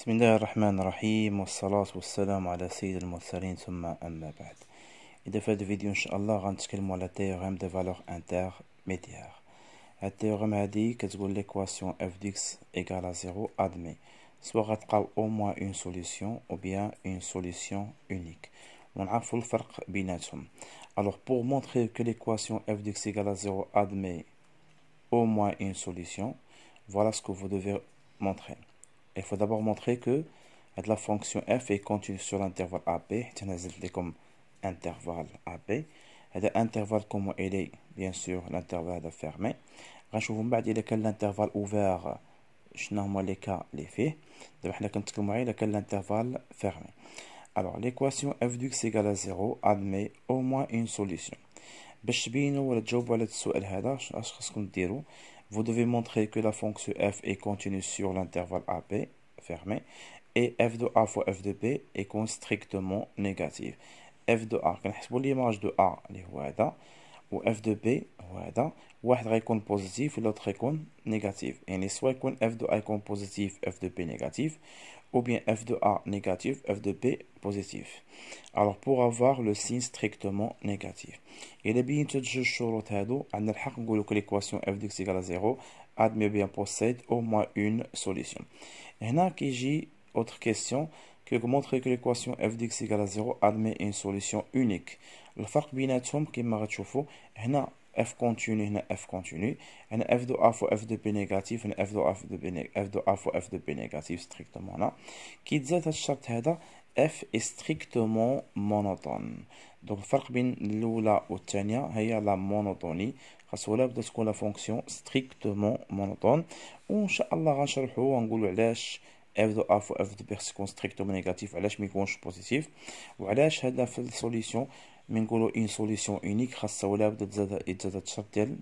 بسم الله الرحمن الرحيم والصلاة والسلام على سيد المرسلين ثم أما بعد. إذا في هذا الفيديو إن شاء الله غنتكلموا على تيوريم دي فالور انترميديير. هاد التيوريم هادي كتقول ليكواسيون اف ديكس إيكال à زيرو أدمي سوا غتلقاو أو موان اون سوليسيون أو بيان اون سوليسيون أونيك ونعرفو الفرق بيناتهم. Alors pour montrer que l'équation f dx égale à 0 admet au moins une solution, voilà ce que vous devez montrer. Il faut d'abord montrer que la fonction f est continue sur l'intervalle AB, comme intervalle AB. L'intervalle comme il est, bien sûr, l'intervalle fermé. غنشوفوا من بعد إذا كان l'intervalle ouvert شنو هما les cas les faits. دابا حنا كنتكلموا على إذا كان l'intervalle fermé. Alors l'équation f de x égale à 0 admet au moins une solution. باش تبينوا ولا تجاوبوا على السؤال هذا اش خصكم ديروا. Vous devez montrer que la fonction f est continue sur l'intervalle AB fermé et f de a fois f de b est strictement négative. f de a كنحسبوا l'image de a اللي هو هذا و f de b هو هذا. واحد غيكون بوزيتيف والautre غيكون نيجاتيف. يعني سوا يكون f de a يكون بوزيتيف f de b négatif ou bien f de a négatif f de b positif. Alors pour avoir le signe strictement négatif إلا بينتو جوج الشروط هادو عندنا الحق نقولو que l'équation f de x égale à 0 admet bien possède au moins une solution. هنا كيجي autre question que montrer que l'équation f de x égale à 0 admet une solution unique. الفرق بيناتهم كما غتشوفوا هنا f continue هنا f continue هنا f de a fois f de b négatif هنا f de a fois f de b négatif strictement هنا كيتزاد هاد الشرط هذا f est strictement monotone. donc الفرق بين الاولى والثانيه هي لا مونوتوني. خاص ولا بدا تكون لا فونكسيون strictement monotone وان شاء الله غنشرحوا ونقولوا علاش f de a fois f de b تكون strictement négatif علاش ما يكونش بوزيتيف وعلاش هذا في السوليسيون نقولوا une solution unique خاصها ولا بدا يتزاد الشرط ديال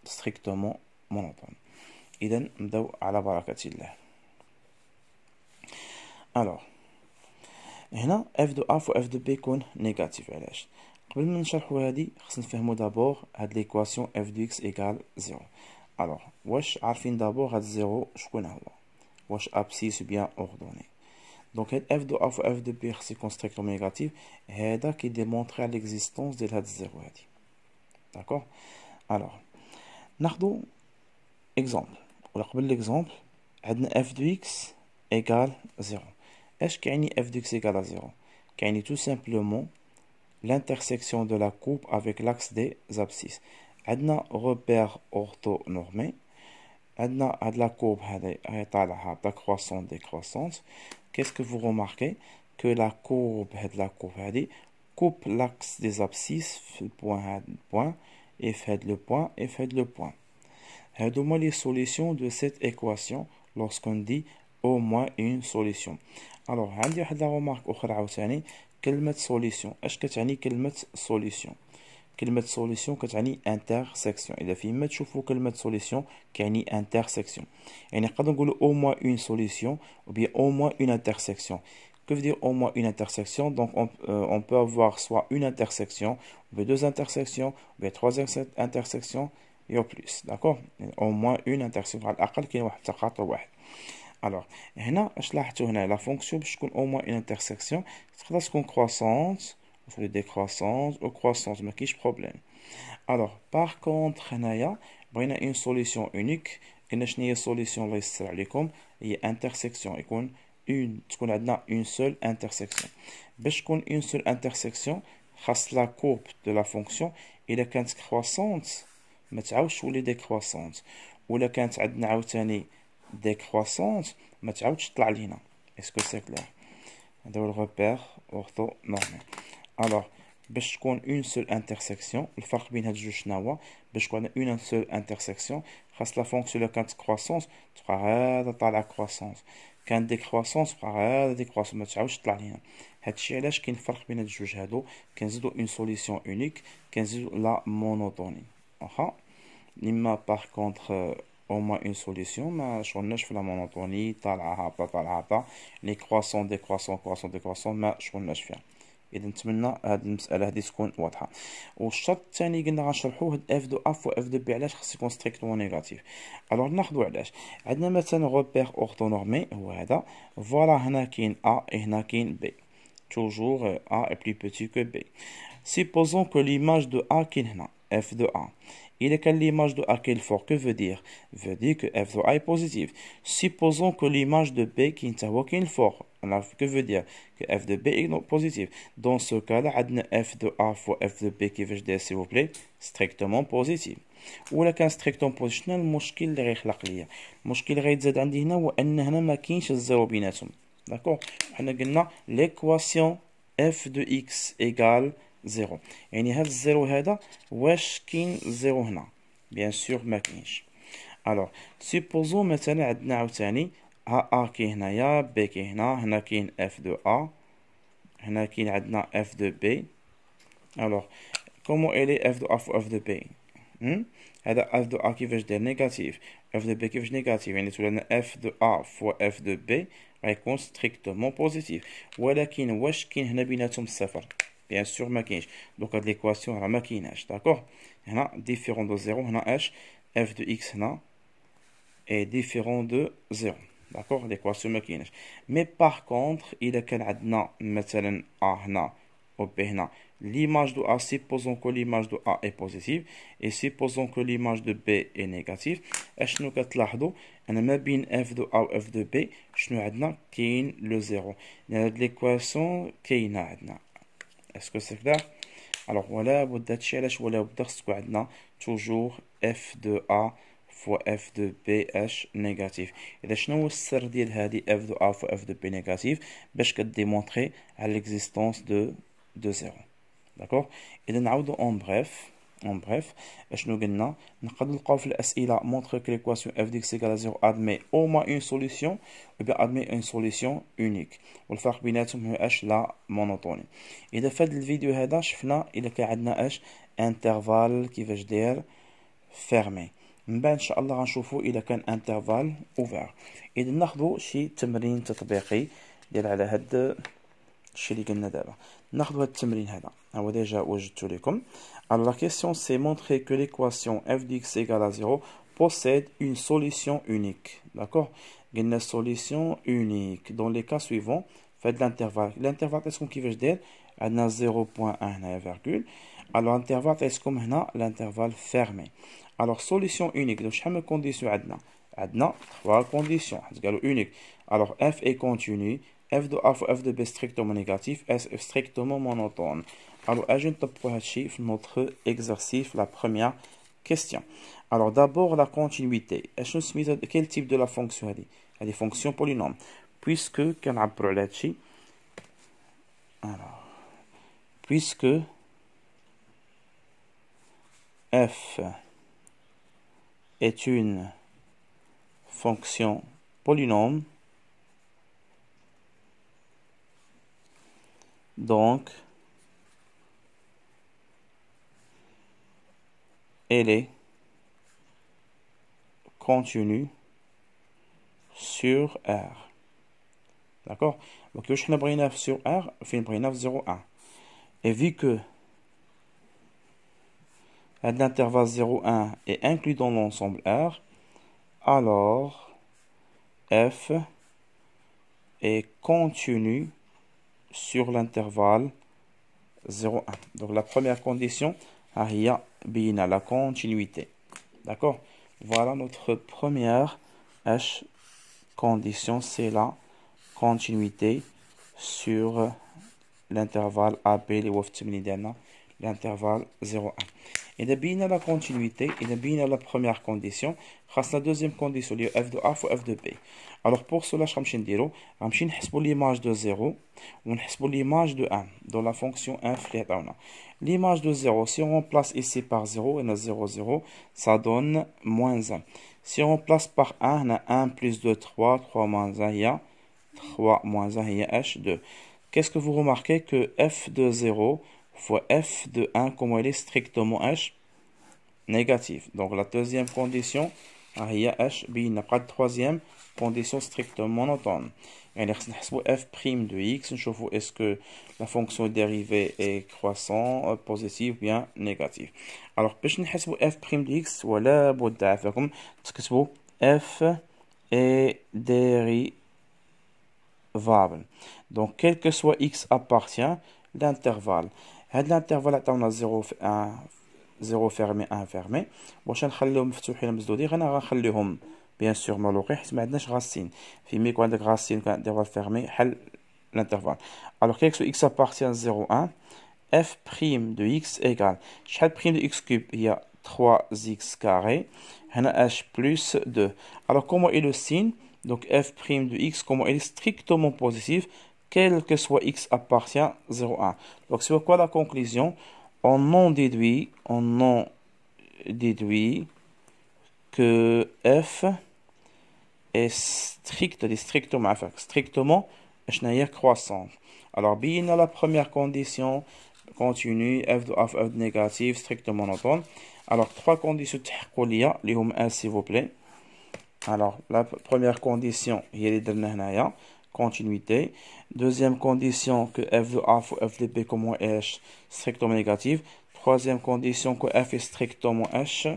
strictement monotone. اذا نبداو على بركه الله. alors هنا f de a fois f de b يكون نيجاتيف. علاش؟ قبل ما نشرحوا هادي خصنا نفهموا دابور هاد ليكواسيون f de x égale 0. alors واش عارفين دابور هاد 0 شكون هو؟ واش ابسيس بيان اوردوني. donc هاد f de a fois f de b خص يكون strictement négatif. هذا كيديمونطري على l'existence ديال هاد 0 هادي. داكوغ. alors ناخدو اكزامبل ولا قبل ليكزامبل عندنا f de x égale 0. اش كيعني f de x égale à 0؟ كيعني tout simplement l'intersection de la courbe avec l'axe des abscisses. عندنا repère orthonormé عندنا هاد لا courbe هاي طالعة هابطة croissante décroissante. qu'est-ce que vous remarquez que la courbe هاد la courbe هادي coupe l'axe des abscisses في البوان هاد البوان et في هاد le point et في هاد le point. هادو هما les solutions de cette équation lorsqu'on dit au moins une solution. alors عندي واحد لا remarque أخرى عاوتاني. كلمة solution اش كتعني كلمة solution؟ كلمة solution كتعني intersection. إذا فيما تشوفوا كلمة solution كيعني intersection. يعني نقدر نقولوا au moins une solution ou bien au moins une intersection. que veut dire au moins une intersection? donc on peut avoir soit une intersection ou bien deux intersections ou bien trois intersections et au plus. d'accord. au moins une intersection على الأقل كاين واحد التقاطع واحد. alors هنا اش لاحظتوا هنا لا فونكسيون باش تكون au moins une intersection تقدر تكون croissante ou décroissance ou croissance ما كاينش بروبليم. alors par contre هنايا بغينا une solution unique. قلنا شنو هي solution الله يسر عليكم؟ هي intersection يكون تكون عندنا une seule intersection. باش تكون une seule intersection خاص la courbe de la fonction إلا كانت croissante ما تعاودش تولي décroissante ولا كانت عندنا عاوتاني décroissante ما تعاودش تطلع لينا. اسكو سي كلير؟ هذا هو الريبير orthonormé. alors باش تكون une seule intersection الفرق بين هاد الجوج شنو هو؟ باش تكون une seule intersection خاص لا فونكسيون الا كانت croissance تبقى هذا طالعه croissance كانت décroissance تبقى هذا décroissance ما تعاودش تطلع لينا. هادشي علاش كاين فرق بين هاد الجوج هادو. كنزيدو une solution unique كنزيدو لا مونوتوني. واخا لما باغ كونطخ au moins une solution ما شغلناش في لا مونوتوني طالعه هابطه طالعه هابطه لي كرواسون ديكرواسون كرواسون ديكرواسون ما شغلناش فيها. إذا نتمنى هاد المسألة هادي تكون واضحة. والشرط الثاني قلنا غنشرحوه هاد اف دو ا فوا اف دو بي علاش خص يكون ستريكتومون نيجاتيف. الوغ ناخدو علاش عندنا مثلا غوبير اورتونورمي هو هذا، فوالا هنا كاين ا هنا كاين بي، toujours a est plus petit que b. Supposons que l'image de a qui est là, f de a. Il est que l'image de a qui est fort, que veut dire? Veut dire que f de a est positive. Supposons que l'image de b qui est fort. Alors, que veut dire? Que f de b est positive. Dans ce cas-là, on a f de a fois f de b qui veut dire, s'il vous plaît, strictement positif. ولا كان ستريكتوم بوزيشن المشكل اللي غيخلق ليا المشكل اللي غيتزاد عندي هنا هو ان هنا ما كاينش الزيرو بيناتهم. داكوغ حنا قلنا ليكواسيون اف دو اكس ايكال زيرو، يعني هاد الزيرو هذا واش كاين زيرو هنا؟ بيان سور ما كاينش. الوغ سيبوزو مثلا عندنا عاوتاني ها ا كاين هنايا بي كاين هنا كاين اف دو ا هنا كاين عندنا اف دو بي. الوغ كومون الي اف دو ا فو اف دو بي؟ هذا اف دو ا كيفاش داير نيجاتيف، اف دو بي كيفاش نيجاتيف، يعني تولي لنا اف دو ا فوا اف دو بي غيكون ستريكتومون بوزيتيف. ولكن واش كاين هنا بيناتهم الصفر؟ بيان سور ما كاينش. دونك هاد ليكواسيون راه ما كايناش. داكوغ هنا ديفيرون دو زيرو، هنا اش اف دو اكس هنا اي ديفيرون دو زيرو. داكوغ ليكواسيون ما كايناش. مي باغ كونطخ الا كان عندنا مثلا ا هنا و بي هنا، l'image de A, supposons que l'image de A est positive et supposons que l'image de B est négative. اشنو كتلاحظوا انا ما بين f de A و f de B شنو عندنا؟ كاين لو زيرو، هاد ليكواسيون كاينه عندنا. اسكو سي كلير؟ الوغ ولا بد هادشي علاش ولا بد خص تكون عندنا توجور f de A فوا f de B اش نيجاتيف. اذا شنو هو السر ديال هادي f de A فوا f de B نيجاتيف؟ باش كديمونطري على ليكزيستونس دو زيرو. داكوغ اذا نعاودو اون بريف اشنو قلنا؟ نقدروا نلقاو في الاسئله مونطر كو ليكواسيون اف دي اكس ايكال زيرو ادمي او ما اون سوليسيون او بيان ادمي اون سوليسيون اونيك، والفرق بيناتهم هو اش لا مونوتوني. اذا في هذا الفيديو هذا شفنا اذا كان عندنا اش انترفال كيفاش داير فيرمي، من بعد ان شاء الله غنشوفوا اذا كان انترفال اوفير. اذا ناخذوا شي تمرين تطبيقي ديال على هاد الشيء اللي قلنا دابا. ناخذ هاد التمرين هذا هو ديجا وجدته لكم. Alors la question c'est montrer que l'équation f de x égale à 0 possède une solution unique. D'accord? Une solution unique dans les cas suivants. Faites l'intervalle. L'intervalle est-ce qu'on كيفاش داير؟ عندنا 0.1 هنايا virgule. Alors l'intervalle est-ce comme هنا l'intervalle fermé. Alors solution unique. Donc شحال من كونديسيون عندنا 3 conditions. قالوا unique. Alors f est continu. f de A fois f de B strictement négatif, S est strictement monotone. Alors, je vais notre exercice, la première question. Alors, d'abord, la continuité. Quel type de la fonction est elle est fonction polynôme. Puisque, puisque f est une fonction polynôme, donc elle est continue sur R. D'accord? Donc, je vais sur R, je vais 0,1. Et vu que l'intervalle 0,1 est inclus dans l'ensemble R, alors F est continue sur l'intervalle 0,1. Donc la première condition, la continuité. D'accord? Voilà notre première condition, c'est la continuité sur l'intervalle AB, l'intervalle 0,1. Et de bien la continuité, et de bien la première condition, grâce la deuxième condition, f de A fois f de B. Alors pour cela, je vais faire l'image de 0 ou l'image de 1 dans la fonction f. L'image de 0, si on remplace ici par 0, on a 0, 0, ça donne moins 1. Si on remplace par 1, on a 1 plus 2, 3, 3 moins 1, il y a 3 moins 1, il y a h2. Qu'est-ce que vous remarquez? Que f de 0 fois f de 1, comment elle est strictement h négatif. Donc la deuxième condition, ها هي اش بينا بقى troisième condition strictement monotone. يعني خصنا نحسبوا f prime de x نشوفوا est-ce que la fonction dérivée est croissant positif ou bien négatif. alors باش نحسبوا f prime de x ولا بد عافاكم تكتبوا f est dérivable. donc quel que soit x appartient l'intervalle. هاد l'intervalle عطاونا 0 1 0 fermé 1 fermé. واش نخليهم مفتوحين مسدودين غنخليهم bien sûr مغلوقين حيت ما عندناش غاسين في ميكو عندك غاسين كان انترفال فيرمي حل l'intervalle. alors quel que soit x appartient 0 1 f prime de x égale شحال prime de x cube هي 3x carré هنا h plus 2. alors comment est le signe donc f prime de x comment il est strictement positif quel que soit x appartient 0 1. donc c'est quoi la conclusion on en déduit que f est strictement croissante. alors bien la première condition continue f de f négative strictement monotone. alors trois conditions les hum s'il vous plaît. alors la première condition il y a continuité. deuxième condition que f de a ou f de b comme h strictement négative. troisième condition que f est strictement h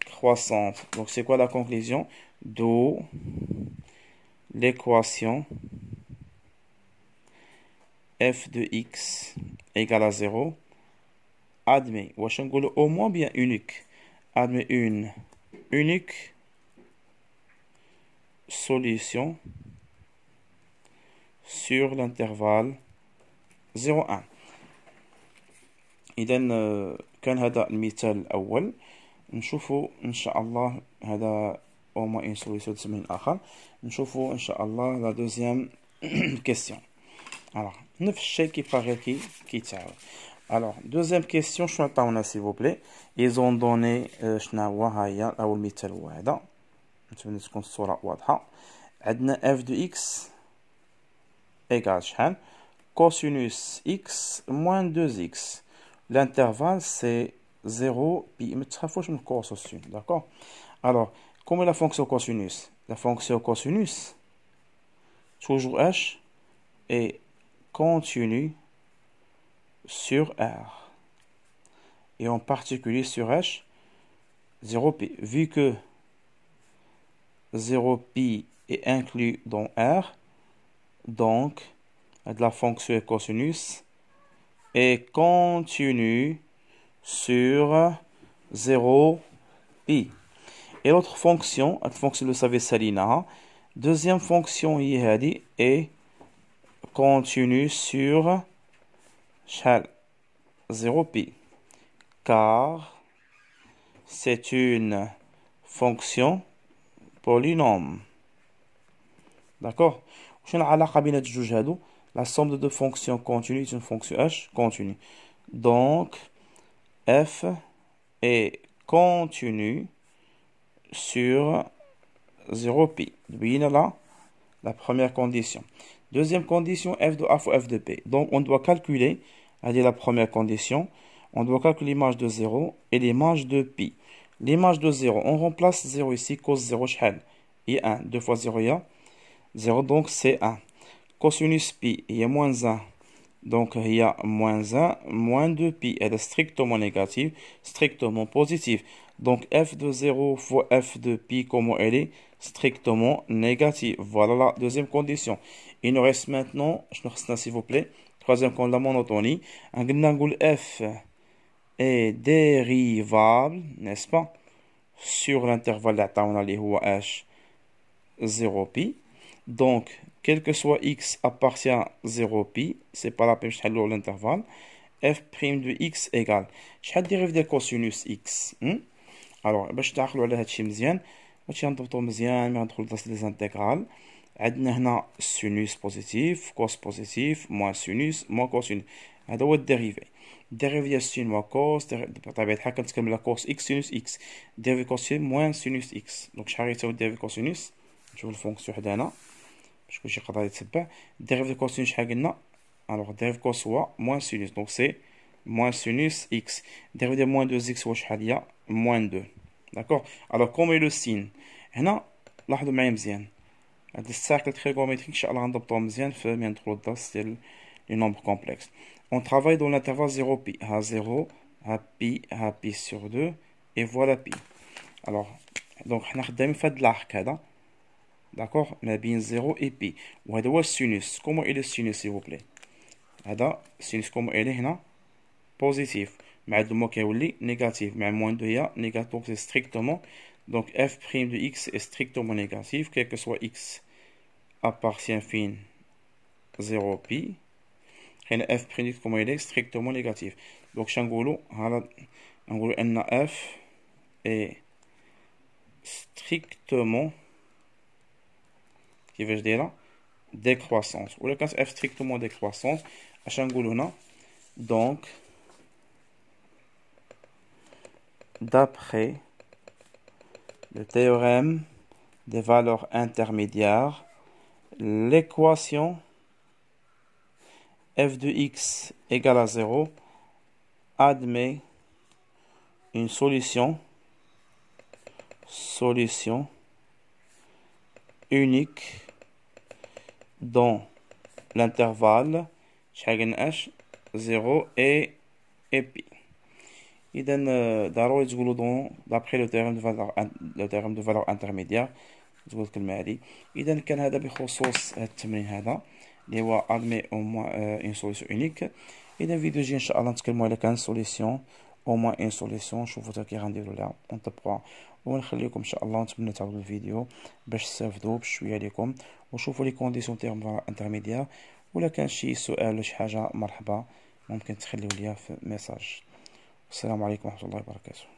croissante. donc c'est quoi la conclusion d'où l'équation f de x égale à 0 admet au moins bien unique admet une unique solution sur l'intervalle 0 1. إذا كان هذا المثال الأول. نشوفوا إن شاء الله هذا au moins une solution تسمين آخر. نشوفوا إن شاء الله la deuxième question. alors نفس الشيء كي باغي كي تعاود. alors deuxième question شنو عطاونا s'il vous plaît. ils ont donné شنو هو ها هي أول مثال هو هذا نتمنى تكون الصورة واضحة. عندنا f de x égale شحال cosinus x moins 2x. l'intervalle c'est 0 pi. ما تخافوش من cosinus d'accord. alors comment la fonction cosinus. la fonction cosinus toujours h est continue sur r et en particulier sur h 0 pi. vu que 0 pi est inclus dans r donc de la fonction cosinus est continue sur 0 pi. et l'autre fonction la fonction de savez salina deuxième fonction est continue sur 0 pi car c'est une fonction polynôme. d'accord. شنو العلاقة بين الجوج هادو. la somme de deux fonctions continues est une fonction h continue. donc f est continue sur 0 pi. بينا là la première condition. deuxième condition f de a fois f de p. donc on doit calculer la première condition. on doit calculer l'image de 0 et l'image de pi. l'image de 0 on remplace 0 ici cos 0 شحال هي 1 2 fois 0 il y a 0 donc c'est 1. cosinus pi il y a moins 1 donc il y a moins 1 moins 2 pi elle est strictement négative strictement positive. donc f de 0 fois f de pi comment elle est strictement négative. voilà la deuxième condition. il nous reste maintenant s'il vous plaît troisième condition la monotonie. f est dérivable n'est-ce pas sur l'intervalle h 0 pi. donc quel que soit x appartient à 0 pi c'est pas la peine de l'intervalle. f prime de x égale شحال dérive de cosinus x. alors باش تعقلوا على هادشي مزيان ماشي نضبطو مزيان ما ندخلو درس لي انتغرال. عندنا هنا sinus بوزيتيف cos بوزيتيف moins sinus moins cosinus هذا هو الديريفي. الديريفي ديال sin moins cos بطبيعة الحال كنتكلم على cos x sinus x ديريفي cos moins sinus x. donc شحال غيساوي ديريفي cosinus نشوف الفونكسيون حدا هنا باش كلشي يقدر يتبع. dérive de cosinus شحال قلنا alors dérive cos هو moins sinus donc c'est moins sinus x. dérive de moins 2x هو شحال هي moins 2 d'accord. Alors comment est le signe هنا لاحظوا معايا مزيان هاد السيركل تريغوميتريك ان شاء الله غنضبطوه مزيان في ندخلو الدرس ديال لي نومبر كومبلكس. On travaille dans l'intervalle 0 pi. ها 0 ها pi sur 2 et voilà pi. Alors donc حنا خدامين في هاد اللاحق هذا داكوغ ما بين 0 et pi. وهذا هو السينوس. كومون إلي السينوس سي فو بلي؟ هذا السينوس كومون إلي هنا بوزيتيف مع هاد المو كيولي نيجاتيف مع موان دو هي نيجاتيف. دونك سي ستريكتومون donc f' de x est strictement négatif, quel que soit x appartient fin 0 pi. Et f' de x, comment il est strictement négatif. Donc, f est strictement, qui veut dire décroissance. Ou le cas f strictement décroissance, donc, d'après le théorème des valeurs intermédiaires, l'équation f de x égale à 0 admet une solution unique dans l'intervalle 0 et pi. إذا ضروري تقولوا d'après le théorème de valeur intermédiaire تقول الكلمة هذه. إذا كان هذا بخصوص هذا التمرين هذا اللي هو admet au moins une solution unique. إذا فيديو جاي إن شاء الله نتكلموا على كان solution au moins une solution. نشوفوا تا كي غنديروا لها ونطبقوها ونخليكم إن شاء الله. نتمنى تعاودوا الفيديو باش تستافدوا بشوية عليكم وشوفوا لي كونديسيون تاع valeur intermédiaire. ولا كان شي سؤال ولا شي حاجة مرحبا ممكن تخليو ليا في ميساج. السلام عليكم ورحمة الله وبركاته.